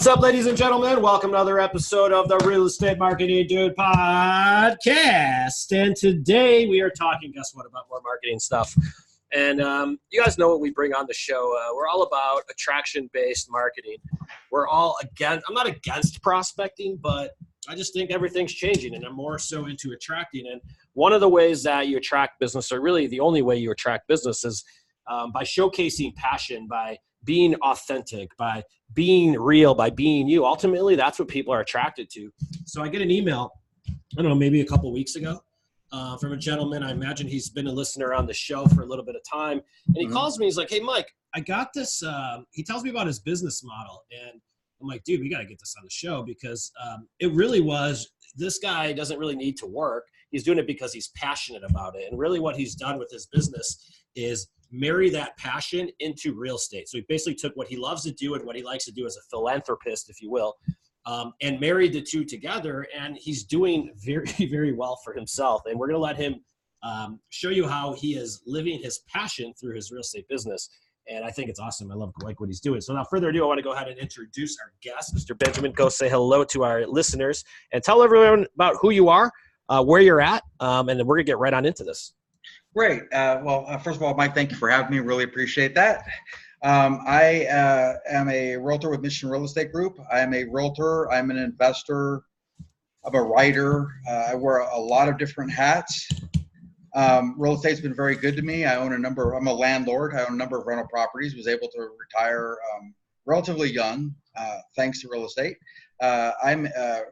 What's up, ladies and gentlemen? Welcome to another episode of the Real Estate Marketing Dude podcast. And today we are talking, guess what, about more marketing stuff. And you guys know what we bring on the show. We're all about attraction-based marketing. We're all against, I'm not against prospecting, but I just think everything's changing, and I'm more so into attracting. And one of the ways that you attract business, or really the only way you attract business, is by showcasing passion, by being authentic, by being real, by being you. Ultimately, that's what people are attracted to. So I get an email, I don't know, maybe a couple weeks ago from a gentleman. I imagine he's been a listener on the show for a little bit of time. And he calls me. He's like, hey, Mike, I got this. He tells me about his business model. And I'm like, dude, we got to get this on the show because it really was, this guy doesn't really need to work. He's doing it because he's passionate about it. And really what he's done with his business is marry that passion into real estate. So he basically took what he loves to do and what he likes to do as a philanthropist, if you will, and married the two together. And he's doing very, very well for himself. And we're going to let him show you how he is living his passion through his real estate business. And I think it's awesome. I like what he's doing. So without further ado, I want to go ahead and introduce our guest, Mr. Benjamin. Go say hello to our listeners and tell everyone about who you are, where you're at, and then we're going to get right on into this. Great. First of all, Mike, thank you for having me. Really appreciate that. I am a realtor with Mission Real Estate Group. I am a realtor. I'm an investor. I'm a writer. I wear a lot of different hats. Real estate's been very good to me. I'm a landlord. I own a number of rental properties, was able to retire relatively young thanks to real estate. I'm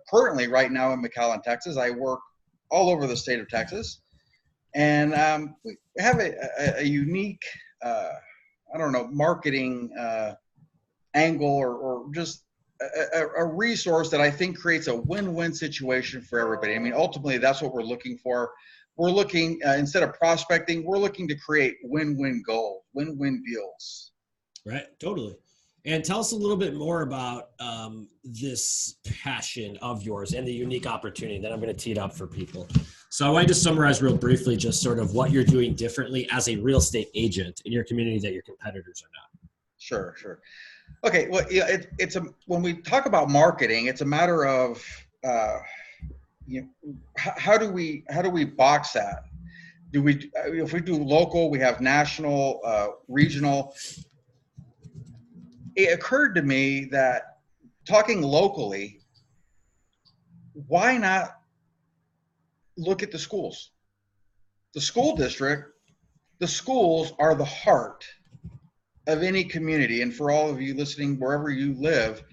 currently right now in McAllen, Texas. I work all over the state of Texas. And we have a unique, marketing angle or just a resource that I think creates a win-win situation for everybody. I mean, ultimately, that's what we're looking for. We're looking, instead of prospecting, we're looking to create win-win goals, win-win deals. Right, totally. And tell us a little bit more about this passion of yours and the unique opportunity. Then I'm going to tee it up for people. So I want to summarize real briefly just sort of what you're doing differently as a real estate agent in your community that your competitors are not. Sure. Okay, well, yeah, when we talk about marketing, it's a matter of how do we box that? If we do local, we have national, regional. It occurred to me that talking locally, why not look at the schools? The school district, the schools are the heart of any community. And for all of you listening, wherever you live,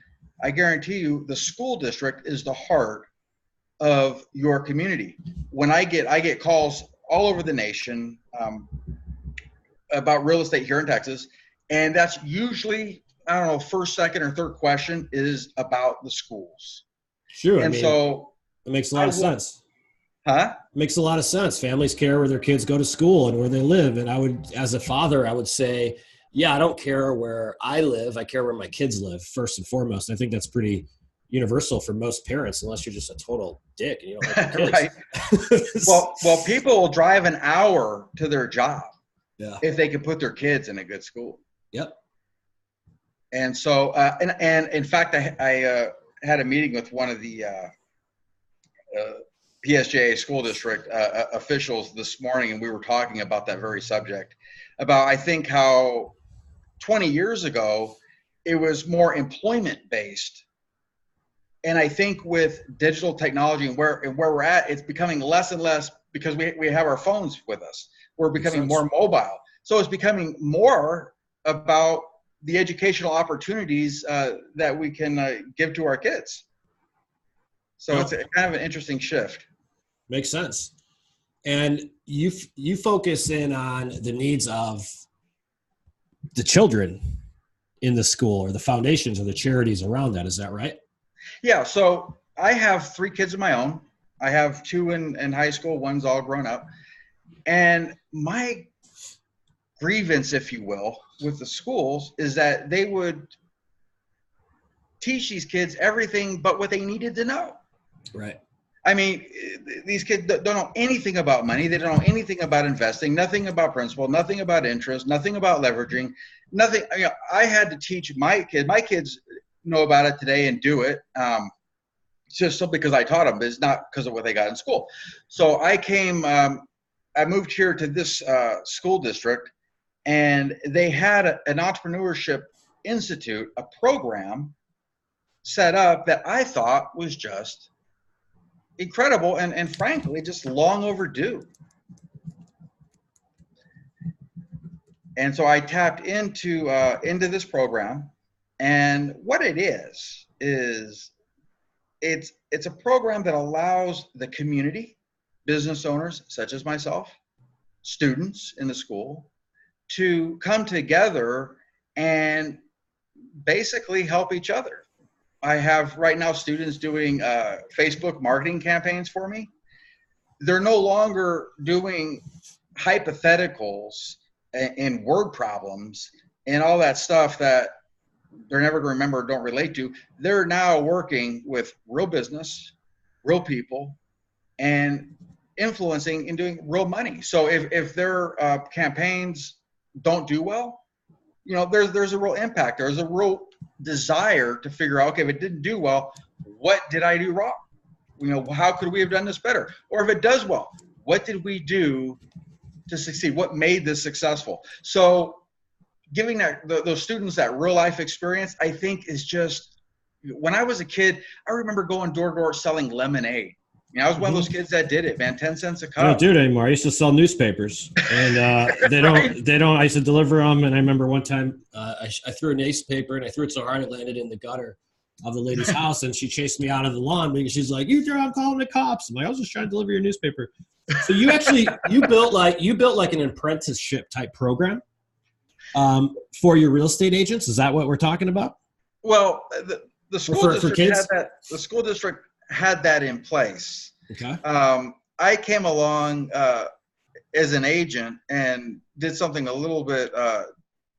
I guarantee you the school district is the heart of your community. When I get calls all over the nation about real estate here in Texas, and that's usually, I don't know, first, second, or third question is about the schools. Sure. And so it makes a lot of sense. Huh? Makes a lot of sense. Families care where their kids go to school and where they live. And I would, as a father, I would say, yeah, I don't care where I live. I care where my kids live first and foremost. I think that's pretty universal for most parents, unless you're just a total dick and you don't like your kids. Right. Well, people will drive an hour to their job if they can put their kids in a good school. Yep. And so, and in fact, I had a meeting with one of the PSJA school district officials this morning, and we were talking about that very subject, about I think how 20 years ago it was more employment based, and I think with digital technology and where we're at, it's becoming less and less because we have our phones with us. We're becoming more mobile, so it's becoming more about the educational opportunities that we can give to our kids. So it's kind of an interesting shift. Makes sense. And you focus in on the needs of the children in the school or the foundations or the charities around that. Is that right? Yeah. So I have 3 kids of my own. I have 2 in high school. One's all grown up. And my grievance, if you will, with the schools is that they would teach these kids everything but what they needed to know. Right. I mean, these kids don't know anything about money. They don't know anything about investing, nothing about principal, nothing about interest, nothing about leveraging, nothing. I had to teach my kids, know about it today and do it. Just simply because I taught them. It's not because of what they got in school. So I moved here to this school district, and they had an entrepreneurship institute, a program set up that I thought was just incredible and frankly, just long overdue. And so I tapped into this program, and what it is it's a program that allows the community, business owners such as myself, students in the school, to come together and basically help each other. I have right now students doing Facebook marketing campaigns for me. They're no longer doing hypotheticals and word problems and all that stuff that they're never going to remember or don't relate to. They're now working with real business, real people, and influencing and doing real money. So if their campaigns don't do well, there's a real impact. There's a real desire to figure out, okay, if it didn't do well, what did I do wrong? How could we have done this better? Or if it does well, what did we do to succeed? What made this successful? So giving those students that real life experience, I think is just, when I was a kid, I remember going door to door selling lemonade. I was one of those kids that did it, man. 10 cents a cup. I don't do it anymore. I used to sell newspapers, and they don't. I used to deliver them, and I remember one time I threw a newspaper, and I threw it so hard it landed in the gutter of the lady's house, and she chased me out of the lawn because she's like, I'm calling the cops." I'm like, "I was just trying to deliver your newspaper." So you actually you built like an apprenticeship type program for your real estate agents. Is that what we're talking about? Well, the school district had that in place. Okay. I came along as an agent and did something a little bit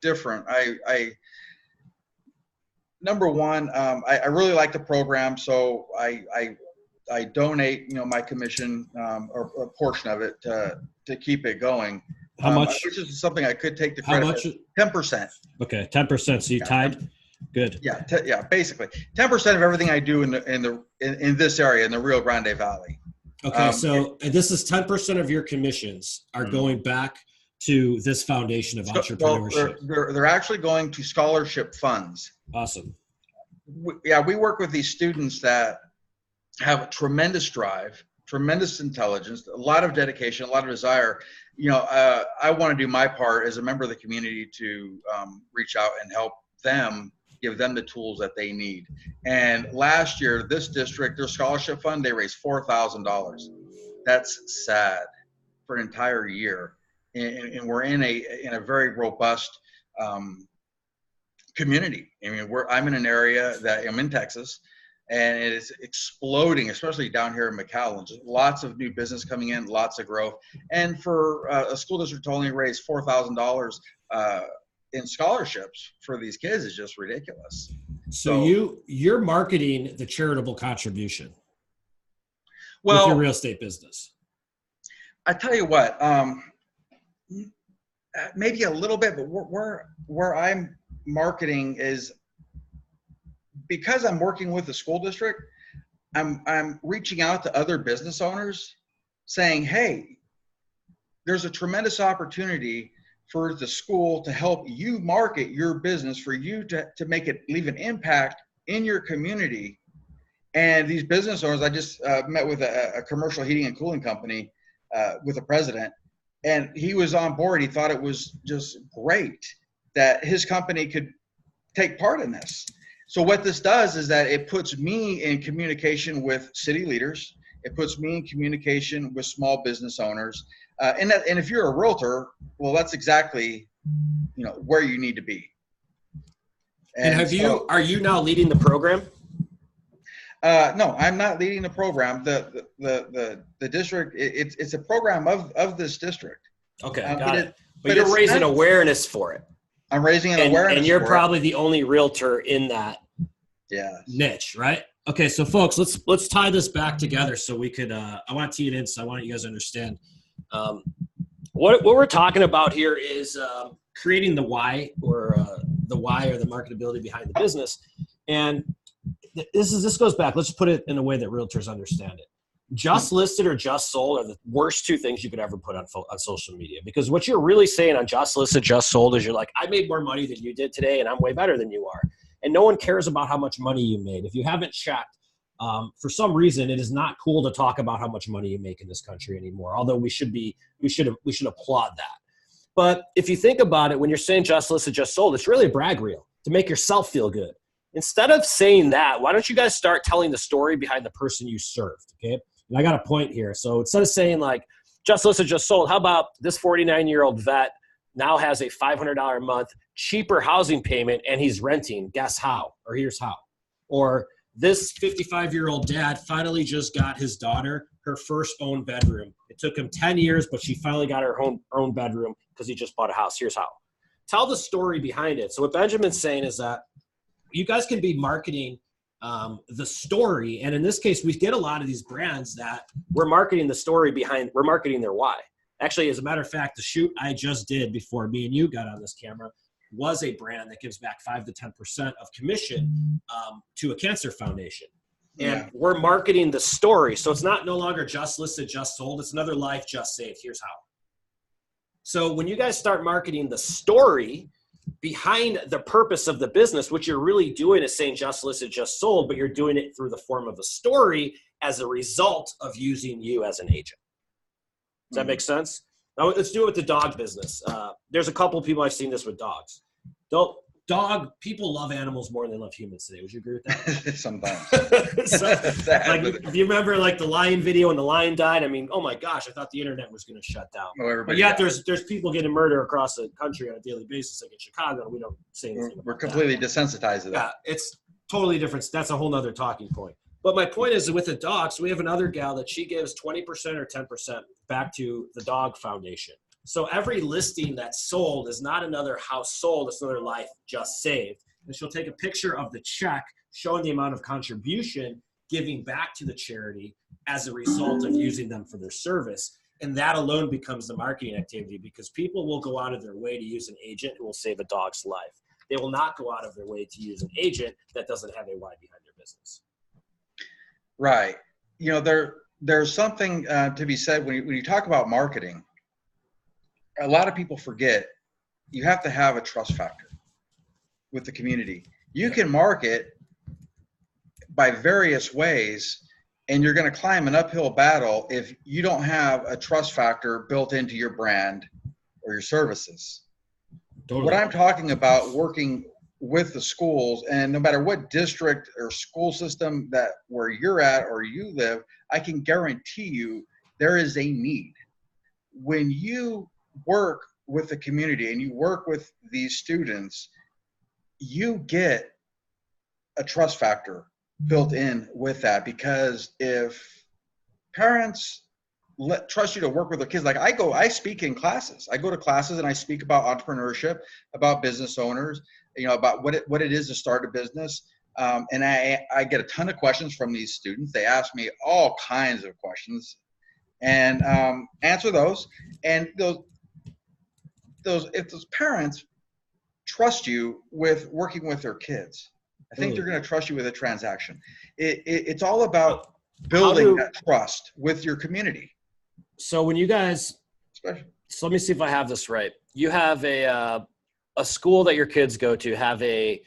different. Number one, I really like the program, so I donate, my commission or a portion of it to keep it going. How much? Which is something I could take the credit. How much? 10%. Okay, 10%. So you tied. Good. Yeah, basically 10% of everything I do in this area in the Rio Grande Valley. Okay, so this is 10% of your commissions are going back to this foundation of entrepreneurship. Well, they're actually going to scholarship funds. Awesome. We work with these students that have a tremendous drive, tremendous intelligence, a lot of dedication, a lot of desire. I want to do my part as a member of the community to reach out and help them, give them the tools that they need. And last year, this district, their scholarship fund, they raised $4,000. That's sad for an entire year. And we're in a very robust community. I'm in an area that I'm in Texas, and it is exploding, especially down here in McAllen. Just lots of new business coming in, lots of growth. And for a school district to only raise $4,000 in scholarships for these kids is just ridiculous. So you're marketing the charitable contribution with your real estate business. I tell you what, maybe a little bit, but where I'm marketing is because I'm working with the school district, I'm reaching out to other business owners saying, hey, there's a tremendous opportunity for the school to help you market your business, for you to leave an impact in your community. And these business owners, I just met with a commercial heating and cooling company with the president, and he was on board. He thought it was just great that his company could take part in this. So what this does is that it puts me in communication with city leaders. It puts me in communication with small business owners. And if you're a realtor, well, that's exactly, where you need to be. And are you now leading the program? No, I'm not leading the program. The district, it's a program of this district. Okay, got it. But you're raising awareness for it. I'm raising an awareness. And you're probably the only realtor in that niche, right? Okay, so folks, let's tie this back together so we could. I want to tee it in, so I want you guys to understand. What we're talking about here is creating the why or the marketability behind the business. And this goes back. Let's put it in a way that realtors understand it. Just listed or just sold are the worst two things you could ever put on social media, because what you're really saying on just listed, just sold is you're like, I made more money than you did today and I'm way better than you are. And no one cares about how much money you made. If you haven't checked, for some reason, it is not cool to talk about how much money you make in this country anymore. Although we should applaud that. But if you think about it, when you're saying just listed, just sold, it's really a brag reel to make yourself feel good. Instead of saying that, why don't you guys start telling the story behind the person you served, okay? And I got a point here. So instead of saying like, just listed, just sold, how about this 49-year-old vet now has a $500 a month cheaper housing payment and he's renting, guess how, or here's how. Or this 55-year-old dad finally just got his daughter her first own bedroom. It took him 10 years, but she finally got her own bedroom because he just bought a house. Here's how. Tell the story behind it. So what Benjamin's saying is that you guys can be marketing the story. And in this case, we get a lot of these brands that we're marketing the story behind, we're marketing their why. Actually, as a matter of fact, the shoot I just did before me and you got on this camera was a brand that gives back 5 to 10% of commission to a cancer foundation. And we're marketing the story. So it's no longer just listed, just sold. It's another life just saved. Here's how. So when you guys start marketing the story behind the purpose of the business, what you're really doing is saying just listed, just sold, but you're doing it through the form of a story as a result of using you as an agent. Does that make sense? Now let's do it with the dog business. There's a couple of people I've seen this with dogs. People love animals more than they love humans today. Would you agree with that? Sometimes. So, like, if you remember like the lion video and the lion died, I mean, oh my gosh, I thought the internet was going to shut down. But yet there's people getting murdered across the country on a daily basis, like in Chicago, and we don't say anything. We're completely desensitized to that. Yeah, it's totally different. That's a whole nother talking point. But my point is with the dogs, we have another gal that she gives 20% or 10% back to the dog foundation. So every listing that's sold is not another house sold, it's another life just saved. And she'll take a picture of the check showing the amount of contribution giving back to the charity as a result of using them for their service. And that alone becomes the marketing activity, because people will go out of their way to use an agent who will save a dog's life. They will not go out of their way to use an agent that doesn't have a why behind their business. Right. You know, there's something to be said when you talk about marketing. A lot of people forget you have to have a trust factor with the community. You can market by various ways, and you're going to climb an uphill battle if you don't have a trust factor built into your brand or your services. Totally. What I'm talking about, working with the schools, and no matter what district or school system that where you're at or you live, I can guarantee you there is a need. When you work with the community and you work with these students, you get a trust factor built in with that, because if parents trust you to work with their kids, like I speak in classes. I go to classes and I speak about entrepreneurship, about business owners, you know, about what it is to start a business. And I get a ton of questions from these students. They ask me all kinds of questions, and answer those. And if those parents trust you with working with their kids, I think they're going to trust you with a transaction. It's all about building that trust with your community. So when you guys, so let me see if I have this right. You have a school that your kids go to have a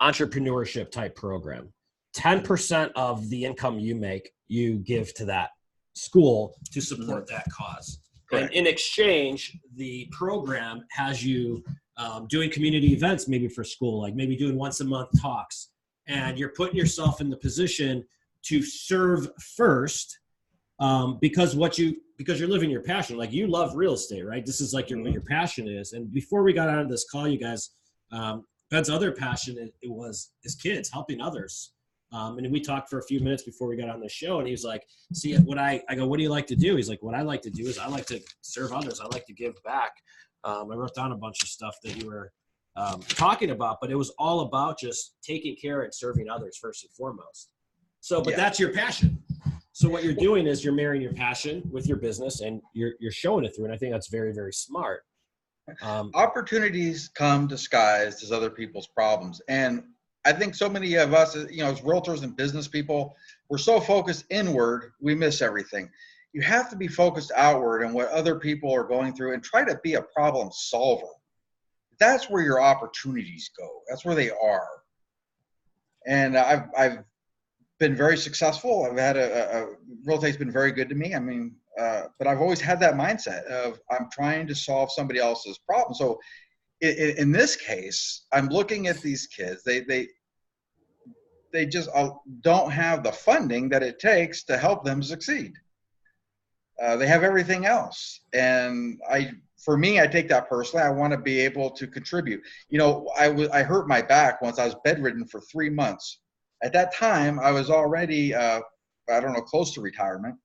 entrepreneurship type program. 10% of the income you make, you give to that school to support that cause. Correct. And in exchange, the program has you doing community events, maybe for school, like maybe doing once a month talks. And you're putting yourself in the position to serve first, because you're living your passion. Like, you love real estate, right? This is like what your passion is. And before we got out of this call, you guys, Ben's other passion is kids, helping others. And we talked for a few minutes before we got on the show, and he was like, see, I go, what do you like to do? He's like, what I like to do is I like to serve others. I like to give back. I wrote down a bunch of stuff that you were talking about, but it was all about just taking care and serving others first and foremost. So, but that's your passion. So what you're doing is you're marrying your passion with your business, and you're showing it through. And I think that's very, very smart. Opportunities come disguised as other people's problems. And I think so many of us, as realtors and business people, we're so focused inward, we miss everything. You have to be focused outward on what other people are going through and try to be a problem solver. That's where your opportunities go. That's where they are. And I've been very successful. I've had real estate's been very good to me. I mean, but I've always had that mindset of I'm trying to solve somebody else's problem. So in this case, I'm looking at these kids. They just don't have the funding that it takes to help them succeed. They have everything else, and for me, I take that personally. I want to be able to contribute. I hurt my back once. I was bedridden for 3 months. At that time, I was already, close to retirement.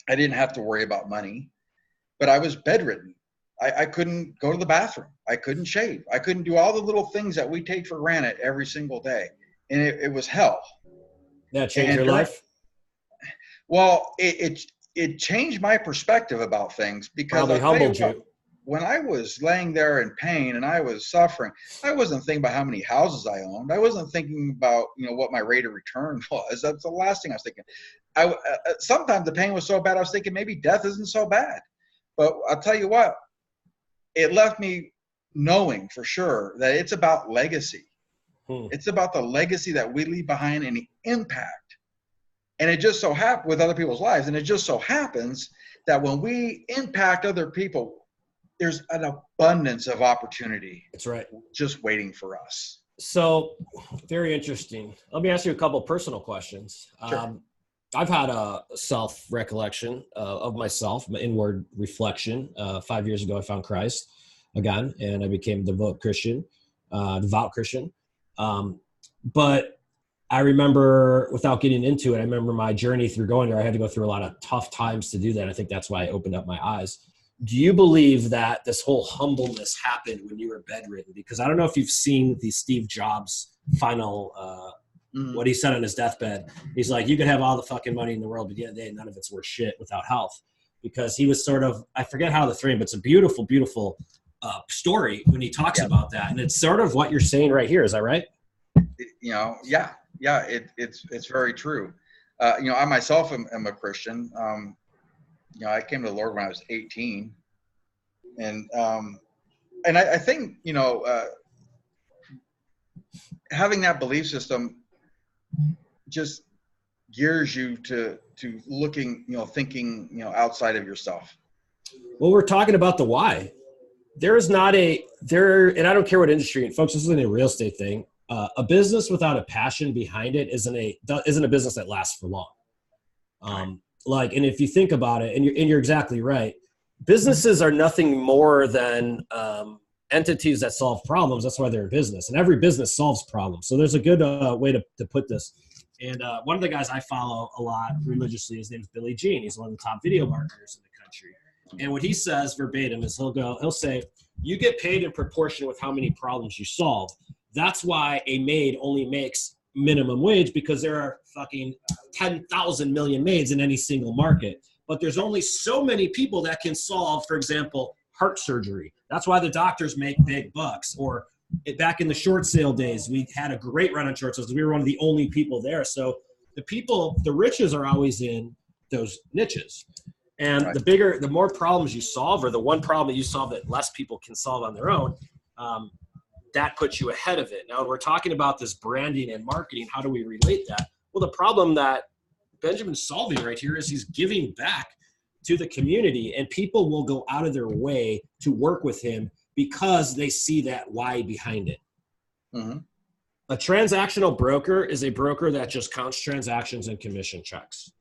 I didn't have to worry about money, but I was bedridden. I couldn't go to the bathroom. I couldn't shave. I couldn't do all the little things that we take for granted every single day. And it was hell. That changed your life? Well, it changed my perspective about things, because probably humbled you. When I was laying there in pain and I was suffering, I wasn't thinking about how many houses I owned. I wasn't thinking about, what my rate of return was. That's the last thing I was thinking. Sometimes the pain was so bad, I was thinking maybe death isn't so bad. But I'll tell you what, it left me knowing for sure that it's about legacy. It's about the legacy that we leave behind and the impact. And it just so happens with other people's lives. And it just so happens that when we impact other people, there's an abundance of opportunity. That's right. Just waiting for us. So very interesting. Let me ask you a couple of personal questions. Sure. I've had a self-recollection of myself, my inward reflection. 5 years ago, I found Christ again, and I became a devout Christian. But I remember, without getting into it, I remember my journey through going there. I had to go through a lot of tough times to do that. I think that's why I opened up my eyes. Do you believe that this whole humbleness happened when you were bedridden? Because I don't know if you've seen the Steve Jobs final, what he said on his deathbed. He's like, you could have all the fucking money in the world, but at the end of the day, none of it's worth shit without health. Because he was sort of, I forget how the frame, but it's a beautiful, beautiful story when he talks about that. And it's sort of what you're saying right here. Is that right? Yeah, it's very true. I myself am a Christian. I came to the Lord when I was 18, and I think having that belief system just gears you to looking, thinking, outside of yourself. Well, we're talking about the why. There is not and I don't care what industry, and folks, this isn't a real estate thing. A business without a passion behind it isn't a business that lasts for long. And if you think about it, and you're exactly right, businesses are nothing more than entities that solve problems. That's why they're in business, and every business solves problems. So there's a good way to put this. And one of the guys I follow a lot religiously, his name is Billy Jean. He's one of the top video marketers in the country. And what he says verbatim is he'll say, you get paid in proportion with how many problems you solve. That's why a maid only makes minimum wage, because there are fucking 10,000 million maids in any single market. But there's only so many people that can solve, for example, heart surgery. That's why the doctors make big bucks. Or back in the short sale days, we had a great run on short sales. We were one of the only people there. So the riches are always in those niches. And right. The more problems you solve, or the one problem that you solve that less people can solve on their own, that puts you ahead of it. Now, we're talking about this branding and marketing. How do we relate that? Well, the problem that Benjamin's solving right here is he's giving back to the community, and people will go out of their way to work with him because they see that why behind it. Mm-hmm. A transactional broker is a broker that just counts transactions and commission checks.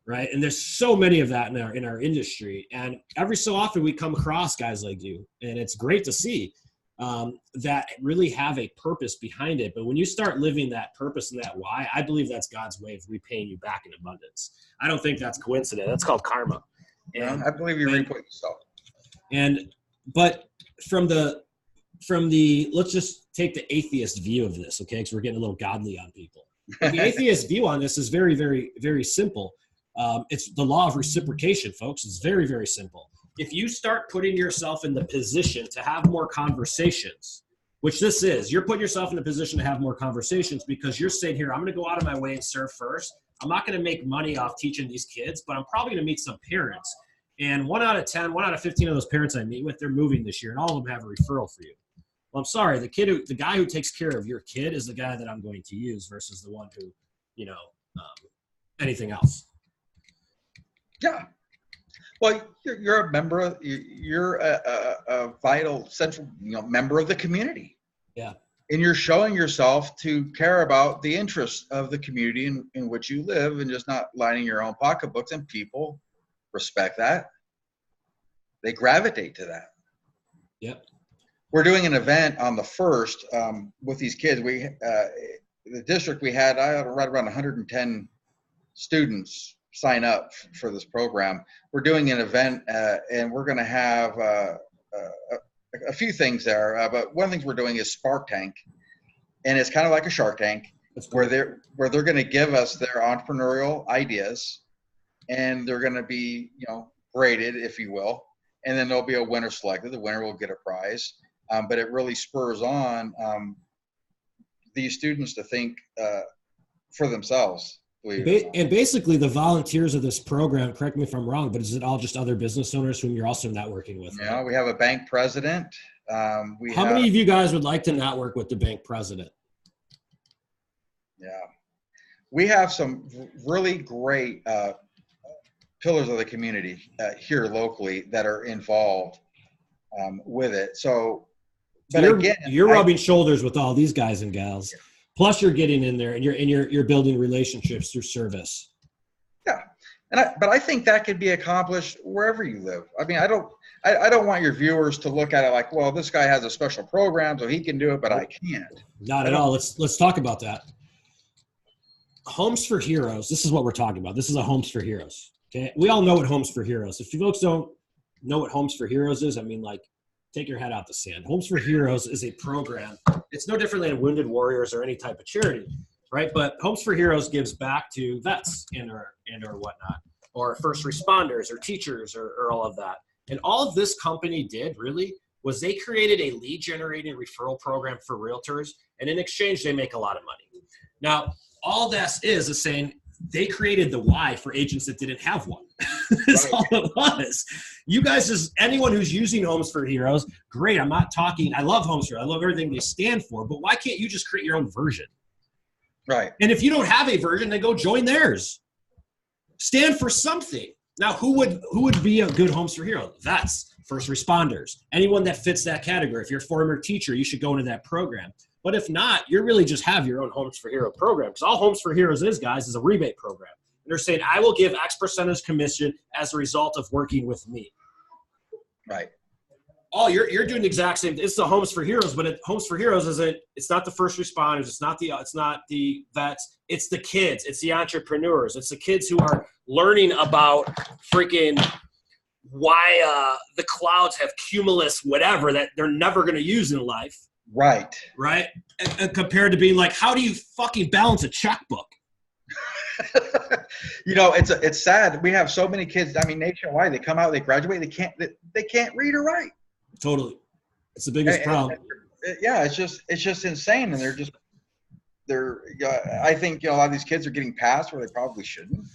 Right. And there's so many of that in our industry. And every so often we come across guys like you, and it's great to see that really have a purpose behind it. But when you start living that purpose and that why, I believe that's God's way of repaying you back in abundance. I don't think that's coincidence. That's called karma. And I believe you reap what you sow. But from the, let's just take the atheist view of this. Okay. Cause we're getting a little godly on people. The atheist view on this is very, very, very simple. It's the law of reciprocation, folks. It's very, very simple. If you start putting yourself in the position to have more conversations which this is. You're putting yourself in a position to have more conversations because you're saying here, I'm going to go out of my way and serve first. I'm not going to make money off teaching these kids, but I'm probably going to meet some parents. And 1 out of 10, 1 out of 15 of those parents I meet with, they're moving this year, and all of them have a referral for you. Well, I'm sorry, the guy who takes care of your kid is the guy that I'm going to use versus the one who, anything else. Yeah. Well, you're a member. You're a vital, central, member of the community. Yeah. And you're showing yourself to care about the interests of the community in which you live, and just not lining your own pocketbooks. And people respect that. They gravitate to that. Yep. We're doing an event on the 1st with these kids. The district, we had right around 110 students sign up for this program. We're doing an event, and we're going to have a few things there. But one of the things we're doing is Spark Tank, and it's kind of like a Shark Tank, cool. where they're going to give us their entrepreneurial ideas, and they're going to be graded, if you will, and then there'll be a winner selected. The winner will get a prize, but it really spurs on these students to think for themselves. And basically the volunteers of this program, correct me if I'm wrong, but is it all just other business owners whom you're also networking with? Yeah, right? We have a bank president. How many of you guys would like to network with the bank president? Yeah. We have some really great pillars of the community here locally that are involved with it. So, but you're rubbing shoulders with all these guys and gals. Plus, you're getting in there and you're building relationships through service. Yeah, but I think that could be accomplished wherever you live. I mean, I don't want your viewers to look at it like, well, this guy has a special program, so he can do it, but I can't. Not at all. Let's talk about that. Homes for Heroes. This is what we're talking about. This is a Homes for Heroes. Okay, we all know what Homes for Heroes. If you folks don't know what Homes for Heroes is, I mean, like, take your head out the sand. Homes for Heroes is a program. It's no different than Wounded Warriors or any type of charity, right? But Homes for Heroes gives back to vets and or whatnot, or first responders or teachers or all of that. And all of this company did really was they created a lead generating referral program for realtors, and in exchange, they make a lot of money. Now, all this is saying they created the why for agents that didn't have one. That's all it was. You guys, anyone who's using Homes for Heroes, great. I'm not talking. I love Homes for Heroes. I love everything they stand for. But why can't you just create your own version? Right. And if you don't have a version, then go join theirs. Stand for something. Now, who would be a good Homes for Heroes? Vets, first responders, anyone that fits that category. If you're a former teacher, you should go into that program. But if not, you really just have your own Homes for Hero program. Because all Homes for Heroes is, guys, is a rebate program. And they're saying, I will give X percentage commission as a result of working with me. Right. Oh, you're doing the exact same. It's the Homes for Heroes, but Homes for Heroes isn't. It's not the first responders. It's not the vets. It's the kids. It's the entrepreneurs. It's the kids who are learning about freaking why the clouds have cumulus whatever that they're never going to use in life. Right. Right. And compared to being like, how do you fucking balance a checkbook? It's sad. We have so many kids. I mean, nationwide, they come out, they graduate, they can't read or write. Totally. It's the biggest problem. Yeah, it's just insane, and I think a lot of these kids are getting past where they probably shouldn't.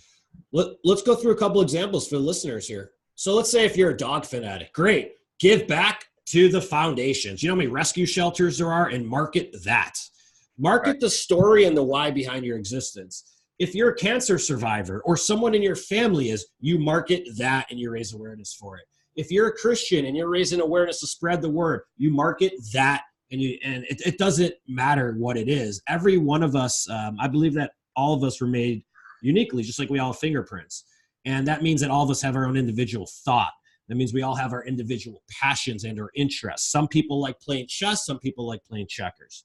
Let's go through a couple examples for the listeners here. So let's say if you're a dog fanatic, great, give back to the foundations. You know how many rescue shelters there are, and market that. Market the story and the why behind your existence. If you're a cancer survivor or someone in your family is, you market that and you raise awareness for it. If you're a Christian and you're raising awareness to spread the word, you market that, and it doesn't matter what it is. Every one of us, I believe that all of us were made uniquely, just like we all have fingerprints. And that means that all of us have our own individual thought. That means we all have our individual passions and our interests. Some people like playing chess. Some people like playing checkers.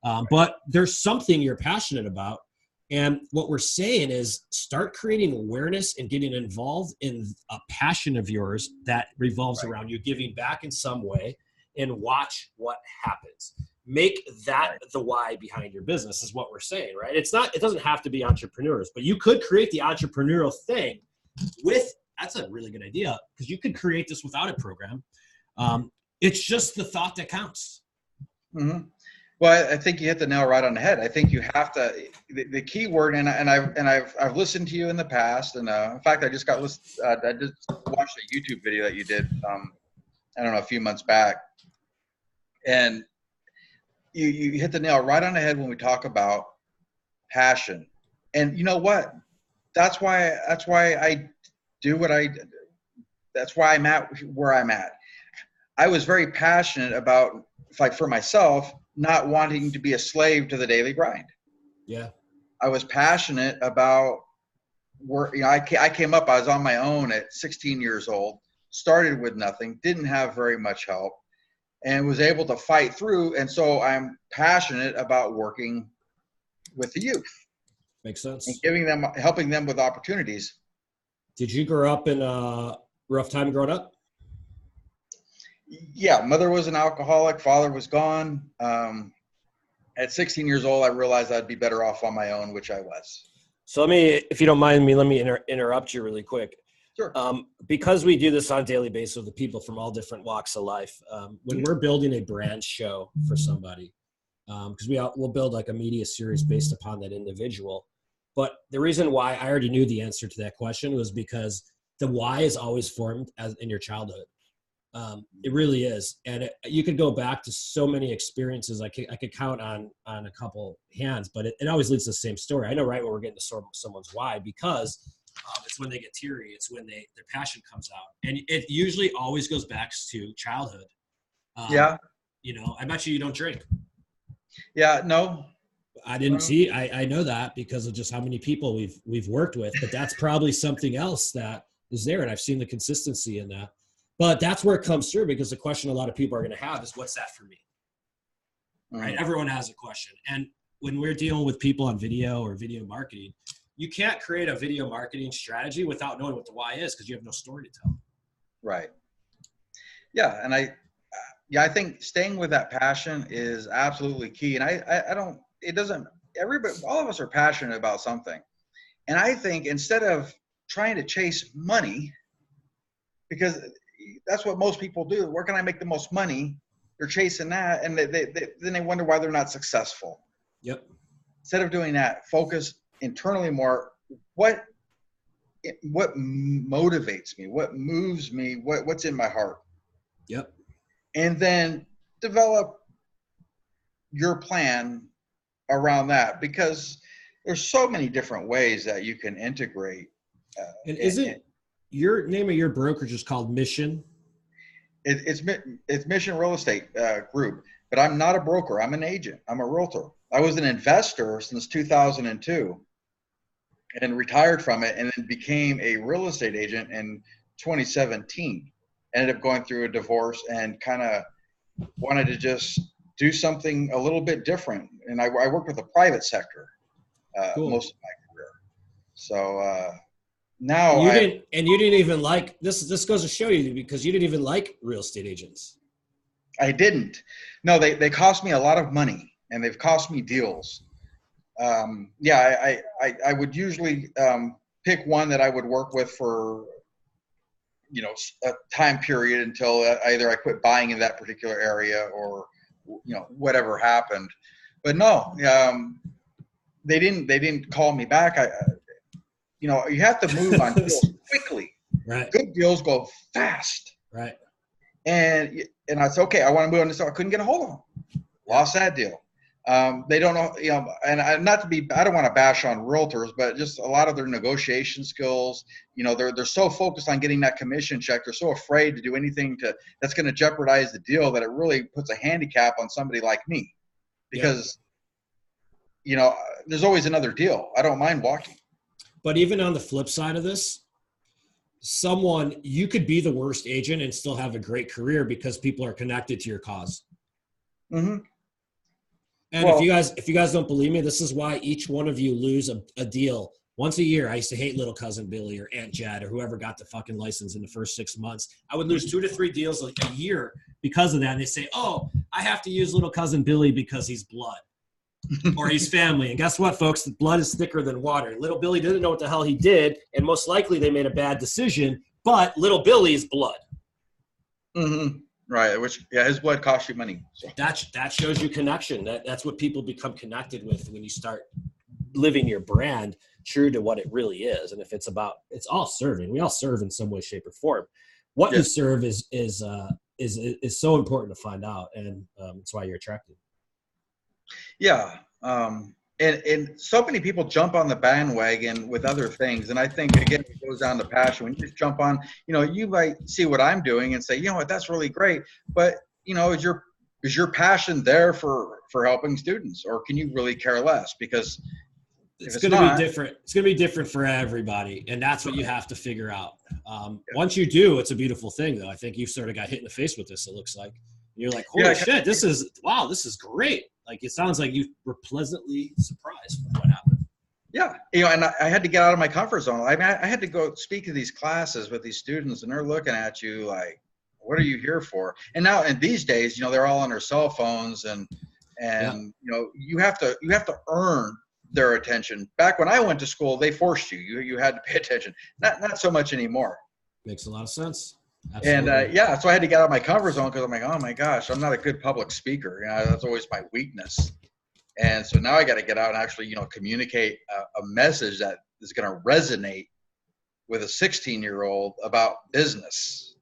But there's something you're passionate about. And what we're saying is start creating awareness and getting involved in a passion of yours that revolves around you giving back in some way, and watch what happens. Make that the why behind your business is what we're saying, right? It doesn't have to be entrepreneurs, but you could create the entrepreneurial thing that's a really good idea, because you could create this without a program. It's just the thought that counts. hmm Well, I think you hit the nail right on the head. I think you have to, the key word, and I've listened to you in the past, and in fact, I just watched a YouTube video that you did, I don't know, a few months back, and you hit the nail right on the head when we talk about passion. And you know what? That's why I do what I. That's why I'm at where I'm at. I was very passionate about, like for myself, not wanting to be a slave to the daily grind. Yeah. I was passionate about work. I came up, I was on my own at 16 years old, started with nothing, didn't have very much help, and was able to fight through. And so I'm passionate about working with the youth. Makes sense. And helping them with opportunities. Did you grow up in a rough time growing up? Yeah, mother was an alcoholic, father was gone. At 16 years old, I realized I'd be better off on my own, which I was. So if you don't mind me, let me interrupt you really quick. Sure. Because we do this on a daily basis with people from all different walks of life. When we're building a brand show for somebody, because we'll build like a media series based upon that individual. But the reason why I already knew the answer to that question was because the why is always formed in your childhood. It really is. And you could go back to so many experiences. I could count on a couple hands, but it always leads to the same story. I know right when we're getting to someone's why, because it's when they get teary. It's when their passion comes out. And it usually always goes back to childhood. Yeah. I bet you don't drink. Yeah, no. I didn't see. I know that because of just how many people we've worked with, but that's probably something else that is there. And I've seen the consistency in that. But that's where it comes through, because the question a lot of people are going to have is, what's that for me? Right? Everyone has a question. And when we're dealing with people on video or video marketing, you can't create a video marketing strategy without knowing what the why is, because you have no story to tell. Right. Yeah. And I think staying with that passion is absolutely key. And all of us are passionate about something. And I think instead of trying to chase money, because that's what most people do. Where can I make the most money? They're chasing that, and then they wonder why they're not successful. Yep. Instead of doing that, focus internally more. What motivates me? What moves me? What's in my heart? Yep. And then develop your plan around that, because there's so many different ways that you can integrate. And isn't your name of your brokerage is called Mission? It's Mission Real Estate Group, but I'm not a broker. I'm an agent. I'm a realtor. I was an investor since 2002 and retired from it, and then became a real estate agent in 2017. Ended up going through a divorce and kind of wanted to just do something a little bit different. And I worked with the private sector Cool. most of my career. So now you didn't even like this. This goes to show you, because you didn't even like real estate agents. I didn't. No, they cost me a lot of money, and they've cost me deals. I would usually pick one that I would work with for a time period until either I quit buying in that particular area or whatever happened. But no, they didn't call me back. You have to move on deals quickly. Right. Good deals go fast. Right. And I said, okay, I want to move on this. I couldn't get a hold of them. Lost that deal. They don't know, and I don't want to bash on realtors, but just a lot of their negotiation skills, they're so focused on getting that commission check. They're so afraid to do anything that's going to jeopardize the deal, that it really puts a handicap on somebody like me, because, there's always another deal. I don't mind walking. But even on the flip side of this, you could be the worst agent and still have a great career because people are connected to your cause. Mm-hmm. And if you guys don't believe me, this is why each one of you lose a deal once a year. I used to hate little cousin Billy or Aunt Jed or whoever got the fucking license in the first 6 months. I would lose 2 to 3 deals a year because of that. And they say, oh, I have to use little cousin Billy because he's blood or he's family. And guess what, folks? Blood is thicker than water. Little Billy didn't know what the hell he did. And most likely they made a bad decision, but little Billy's blood. Mm-hmm. Right. Which, yeah, his blood costs you money. So. That shows you connection. That's what people become connected with when you start living your brand true to what it really is. And if it's all serving, we all serve in some way, shape, or form. What you serve is so important to find out, and that's why you're attractive. Yeah. And so many people jump on the bandwagon with other things. And I think, again, it goes down to passion. When you just jump on, you might see what I'm doing and say, you know what, that's really great. But, is your passion there for helping students, or can you really care less? Because it's going to be different. It's going to be different for everybody. And that's what you have to figure out. Once you do, it's a beautiful thing, though. I think you sort of got hit in the face with this, it looks like. You're like, holy shit, this is great. Like, it sounds like you were pleasantly surprised with what happened. Yeah. And I had to get out of my comfort zone. I mean, I had to go speak to these classes with these students, and they're looking at you like, what are you here for? And now, in these days, they're all on their cell phones, and you have to earn their attention. Back when I went to school, they forced you. You had to pay attention. Not so much anymore. Makes a lot of sense. Absolutely. And so I had to get out of my comfort zone, because I'm like, oh my gosh, I'm not a good public speaker. That's always my weakness. And so now I got to get out and actually, communicate a message that is going to resonate with a 16-year-old about business.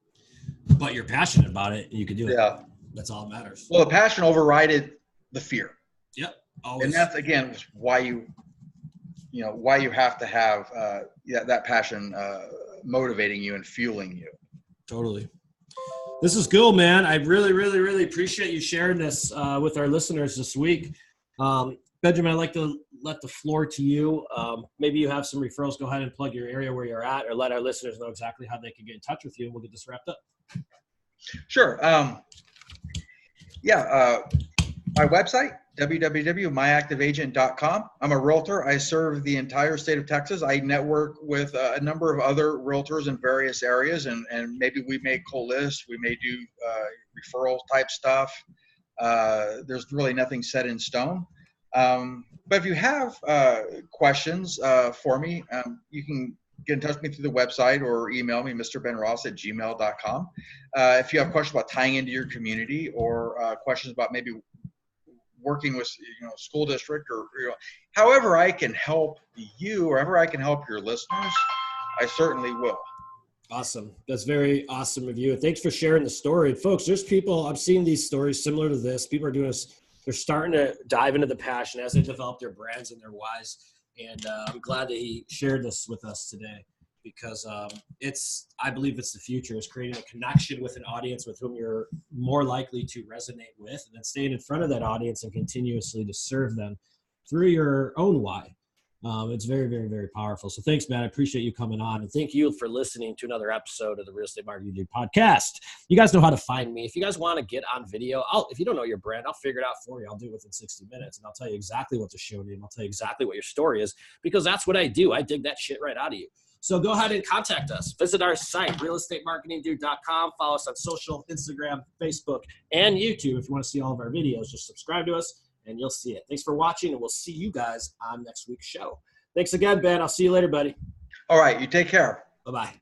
But you're passionate about it, and you can do it. Yeah. That's all that matters. Well, the passion overrided the fear. Yep. Always. And that's, again, why you have to have that passion motivating you and fueling you. Totally. This is cool, man. I really, really, really appreciate you sharing this with our listeners this week. Benjamin, I'd like to let the floor to you. Maybe you have some referrals. Go ahead and plug your area where you're at, or let our listeners know exactly how they can get in touch with you, and we'll get this wrapped up. Sure. My website, www.myactiveagent.com. I'm a realtor. I serve the entire state of Texas. I network with a number of other realtors in various areas, and maybe we may co-list. We may do referral type stuff. There's really nothing set in stone. But if you have questions for me, you can get in touch with me through the website or email me, mrbenross@gmail.com. If you have questions about tying into your community, or questions about maybe working with school district, or however I can help you, or however I can help your listeners, I certainly will. Awesome. That's very awesome of you. And thanks for sharing the story. And folks, there's people, I've seen these stories similar to this. People are doing this. They're starting to dive into the passion as they develop their brands and their whys. And I'm glad that he shared this with us today, because I believe it's the future, is creating a connection with an audience with whom you're more likely to resonate with, and then staying in front of that audience and continuously to serve them through your own why. It's very, very, very powerful. So thanks, man. I appreciate you coming on, and thank you for listening to another episode of the Real Estate Marketing Dude podcast. You guys know how to find me. If you guys want to get on video, if you don't know your brand, I'll figure it out for you. I'll do it within 60 minutes, and I'll tell you exactly what to show you, and I'll tell you exactly what your story is, because that's what I do. I dig that shit right out of you. So go ahead and contact us. Visit our site, realestatemarketingdude.com. Follow us on social, Instagram, Facebook, and YouTube. If you want to see all of our videos, just subscribe to us, and you'll see it. Thanks for watching, and we'll see you guys on next week's show. Thanks again, Ben. I'll see you later, buddy. All right. You take care. Bye-bye.